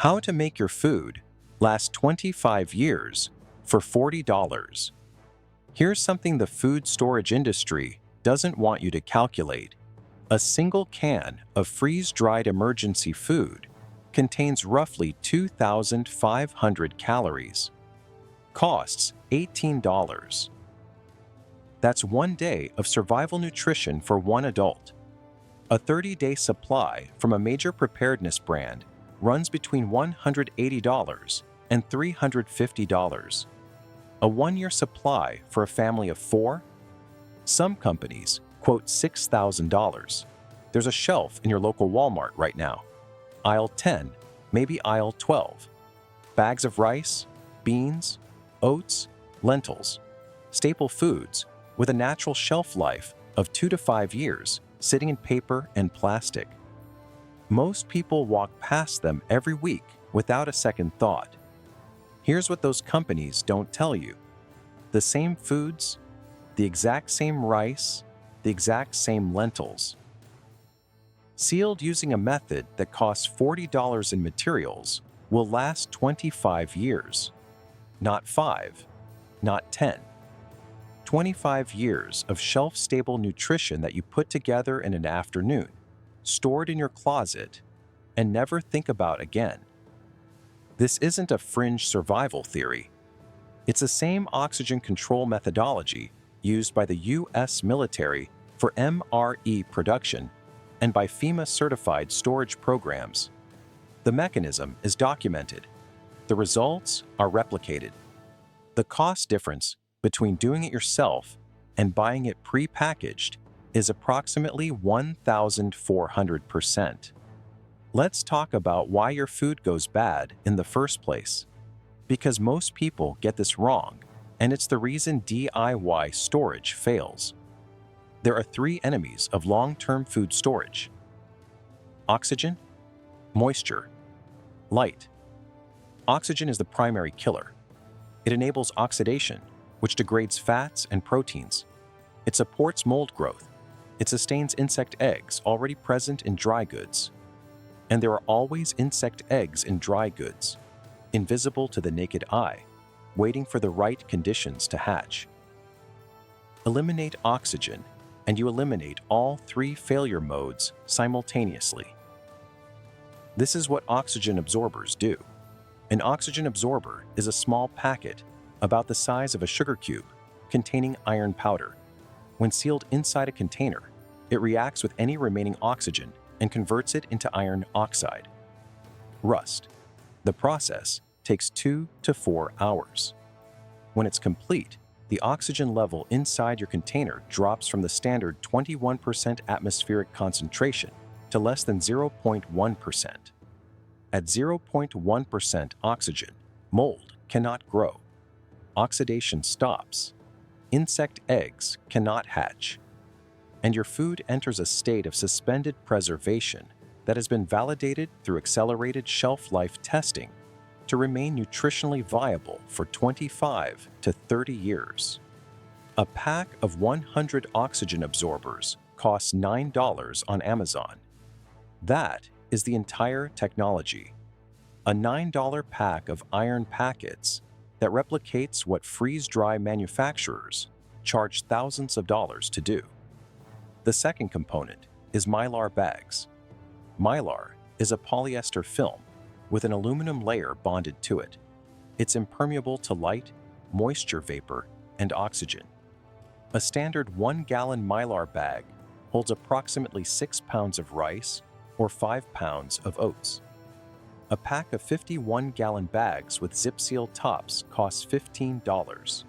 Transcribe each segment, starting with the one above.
How to make your food last 25 years for $40. Here's something the food storage industry doesn't want you to calculate. A single can of freeze-dried emergency food contains roughly 2,500 calories. Costs $18. That's 1 day of survival nutrition for one adult. A 30-day supply from a major preparedness brand runs between $180 and $350. A 1-year supply for a family of 4? Some companies quote $6,000. There's a shelf in your local Walmart right now. Aisle 10, maybe aisle 12. Bags of rice, beans, oats, lentils, staple foods with a natural shelf life of 2 to 5 years sitting in paper and plastic. Most people walk past them every week without a second thought. Here's what those companies don't tell you. The same foods, the exact same rice, the exact same lentils. Sealed using a method that costs $40 in materials will last 25 years. Not 5, not 10. 25 years of shelf-stable nutrition that you put together in an afternoon, stored in your closet, and never think about again. This isn't a fringe survival theory. It's the same oxygen control methodology used by the U.S. military for MRE production and by FEMA-certified storage programs. The mechanism is documented. The results are replicated. The cost difference between doing it yourself and buying it pre-packaged is approximately 1,400%. Let's talk about why your food goes bad in the first place. Because most people get this wrong, and it's the reason DIY storage fails. There are 3 enemies of long-term food storage: oxygen, moisture, light. Oxygen is the primary killer. It enables oxidation, which degrades fats and proteins. It supports mold growth. It sustains insect eggs already present in dry goods. And there are always insect eggs in dry goods, invisible to the naked eye, waiting for the right conditions to hatch. Eliminate oxygen, and you eliminate all 3 failure modes simultaneously. This is what oxygen absorbers do. An oxygen absorber is a small packet about the size of a sugar cube containing iron powder. When sealed inside a container, it reacts with any remaining oxygen and converts it into iron oxide. Rust. The process takes 2 to 4 hours. When it's complete, the oxygen level inside your container drops from the standard 21% atmospheric concentration to less than 0.1%. At 0.1% oxygen, mold cannot grow. Oxidation stops. Insect eggs cannot hatch. And your food enters a state of suspended preservation that has been validated through accelerated shelf life testing to remain nutritionally viable for 25 to 30 years. A pack of 100 oxygen absorbers costs $9 on Amazon. That is the entire technology. A $9 pack of iron packets that replicates what freeze-dry manufacturers charge thousands of dollars to do. The second component is mylar bags. Mylar is a polyester film with an aluminum layer bonded to it. It's impermeable to light, moisture vapor, and oxygen. A standard 1-gallon mylar bag holds approximately 6 pounds of rice or 5 pounds of oats. A pack of 51-gallon bags with zip-seal tops costs $15.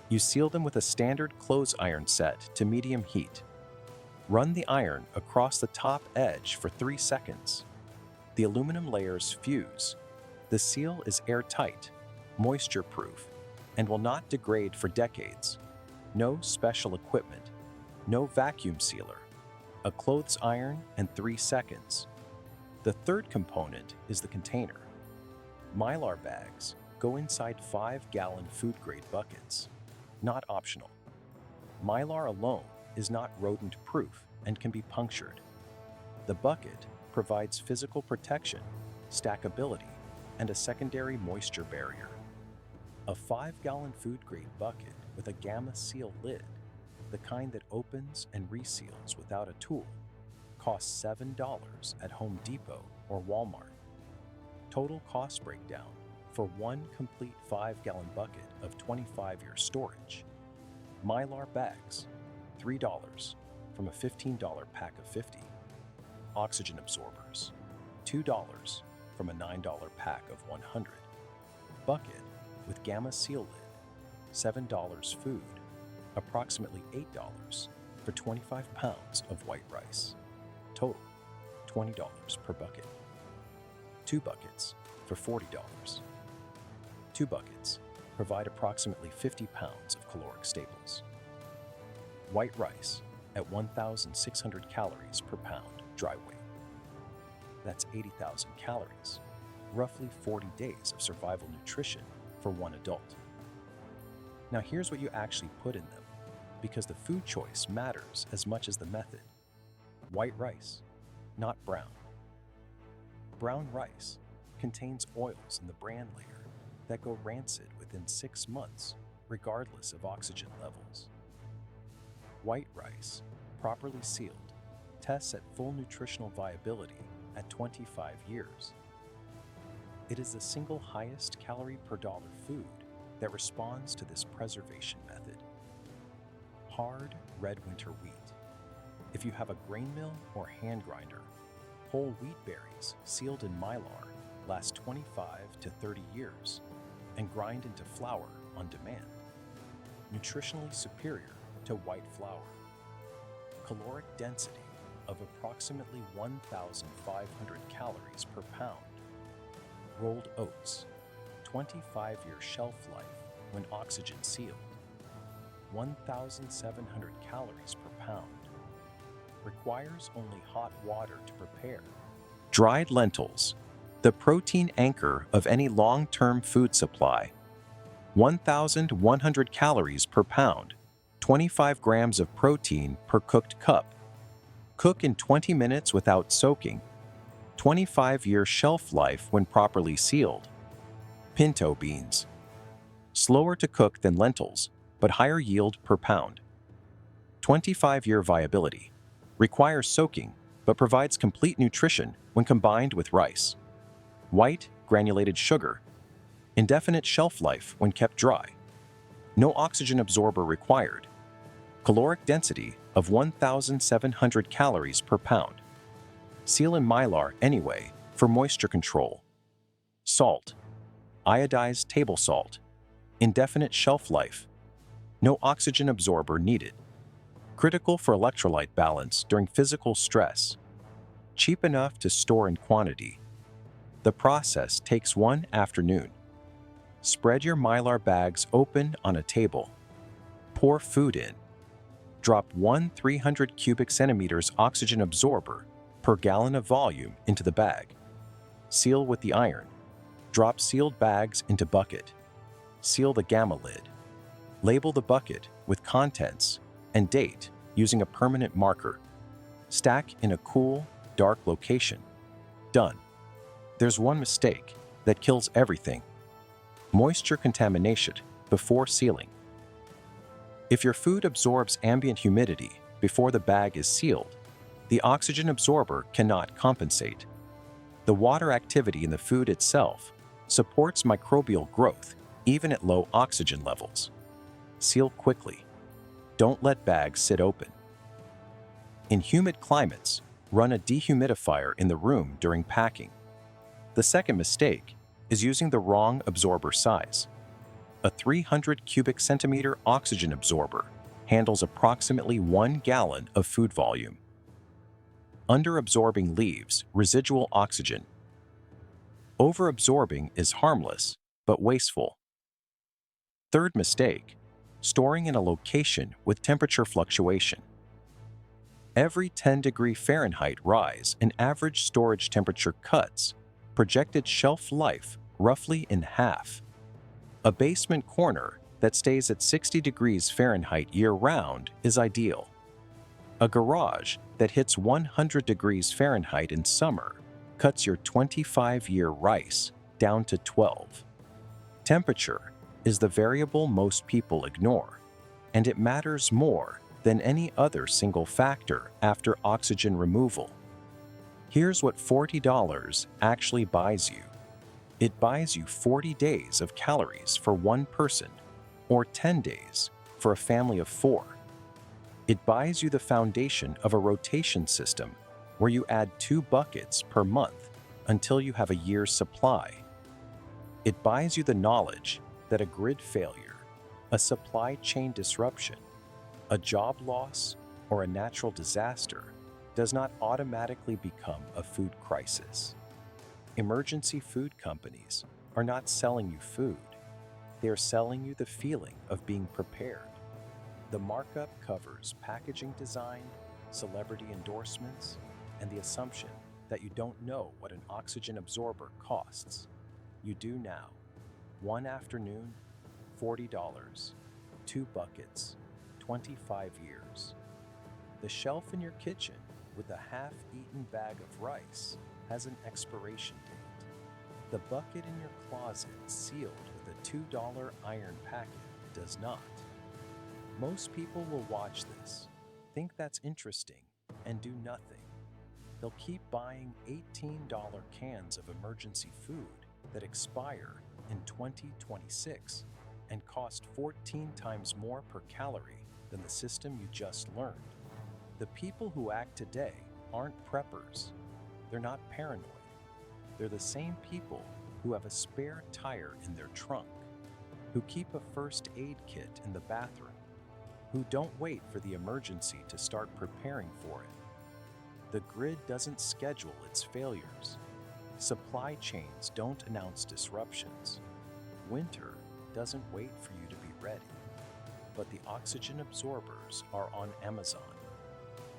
You seal them with a standard clothes iron set to medium heat. Run the iron across the top edge for 3 seconds. The aluminum layers fuse. The seal is airtight, moisture-proof, and will not degrade for decades. No special equipment, no vacuum sealer, a clothes iron, and 3 seconds. The third component is the container. Mylar bags go inside 5-gallon food-grade buckets. Not optional. Mylar alone is not rodent-proof and can be punctured. The bucket provides physical protection stackability, and a secondary moisture barrier. A 5-gallon food-grade bucket with a Gamma Seal lid, the kind that opens and reseals without a tool, costs $7 at Home Depot or Walmart. Total cost breakdown for one complete 5-gallon bucket of 25-year storage. Mylar bags, $3 from a $15 pack of 50. Oxygen absorbers, $2 from a $9 pack of 100. Bucket with Gamma Seal lid, $7 food, approximately $8 for 25 pounds of white rice. Total, $20 per bucket. 2 buckets for $40. 2 buckets provide approximately 50 pounds of caloric staples. White rice at 1,600 calories per pound dry weight. That's 80,000 calories, roughly 40 days of survival nutrition for one adult. Now here's what you actually put in them, because the food choice matters as much as the method. White rice, not brown. Brown rice contains oils in the bran layer that go rancid within 6 months, regardless of oxygen levels. White rice, properly sealed, tests at full nutritional viability at 25 years. It is the single highest calorie per dollar food that responds to this preservation method. Hard red winter wheat. If you have a grain mill or hand grinder, whole wheat berries sealed in mylar last 25 to 30 years and grind into flour on demand. Nutritionally superior to white flour. Caloric density of approximately 1,500 calories per pound. Rolled oats, 25-year shelf life when oxygen sealed. 1,700 calories per pound. Requires only hot water to prepare. Dried lentils, the protein anchor of any long-term food supply. 1,100 calories per pound, 25 grams of protein per cooked cup. Cook in 20 minutes without soaking. 25-year shelf life when properly sealed. Pinto beans. Slower to cook than lentils, but higher yield per pound. 25-year viability. Requires soaking, but provides complete nutrition when combined with rice. White granulated sugar. Indefinite shelf life when kept dry. No oxygen absorber required. Caloric density of 1,700 calories per pound. Seal in mylar anyway for moisture control. Salt. Iodized table salt. Indefinite shelf life. No oxygen absorber needed. Critical for electrolyte balance during physical stress. Cheap enough to store in quantity. The process takes 1 afternoon. Spread your mylar bags open on a table. Pour food in. Drop 1 300 cubic centimeters oxygen absorber per gallon of volume into the bag. Seal with the iron. Drop sealed bags into bucket. Seal the Gamma lid. Label the bucket with contents and date using a permanent marker. Stack in a cool, dark location. Done. There's one mistake that kills everything. Moisture contamination before sealing. If your food absorbs ambient humidity before the bag is sealed, the oxygen absorber cannot compensate. The water activity in the food itself supports microbial growth even at low oxygen levels. Seal quickly. Don't let bags sit open. In humid climates, run a dehumidifier in the room during packing. The second mistake is using the wrong absorber size. A 300 cubic centimeter oxygen absorber handles approximately 1 gallon of food volume. Underabsorbing leaves residual oxygen. Overabsorbing is harmless, but wasteful. Third mistake, storing in a location with temperature fluctuation. Every 10-degree Fahrenheit rise in average storage temperature cuts projected shelf life roughly in half. A basement corner that stays at 60 degrees Fahrenheit year-round is ideal. A garage that hits 100 degrees Fahrenheit in summer cuts your 25-year rice down to 12. Temperature is the variable most people ignore, and it matters more than any other single factor after oxygen removal. Here's what $40 actually buys you. It buys you 40 days of calories for one person, or 10 days for a family of 4. It buys you the foundation of a rotation system where you add 2 buckets per month until you have a year's supply. It buys you the knowledge that a grid failure, a supply chain disruption, a job loss, or a natural disaster does not automatically become a food crisis. Emergency food companies are not selling you food. They are selling you the feeling of being prepared. The markup covers packaging design, celebrity endorsements, and the assumption that you don't know what an oxygen absorber costs. You do now. One afternoon, $40, 2 buckets, 25 years. The shelf in your kitchen with a half-eaten bag of rice has an expiration date. The bucket in your closet sealed with a $2 iron packet does not. Most people will watch this, think that's interesting, and do nothing. They'll keep buying $18 cans of emergency food that expire in 2026 and cost 14 times more per calorie than the system you just learned. The people who act today aren't preppers. They're not paranoid. They're the same people who have a spare tire in their trunk, who keep a first aid kit in the bathroom, who don't wait for the emergency to start preparing for it. The grid doesn't schedule its failures. Supply chains don't announce disruptions. Winter doesn't wait for you to be ready. But the oxygen absorbers are on Amazon.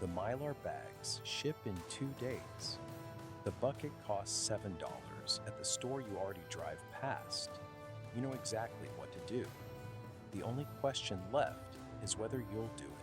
The mylar bags ship in 2 days. The bucket costs $7 at the store you already drive past. You know exactly what to do. The only question left is whether you'll do it.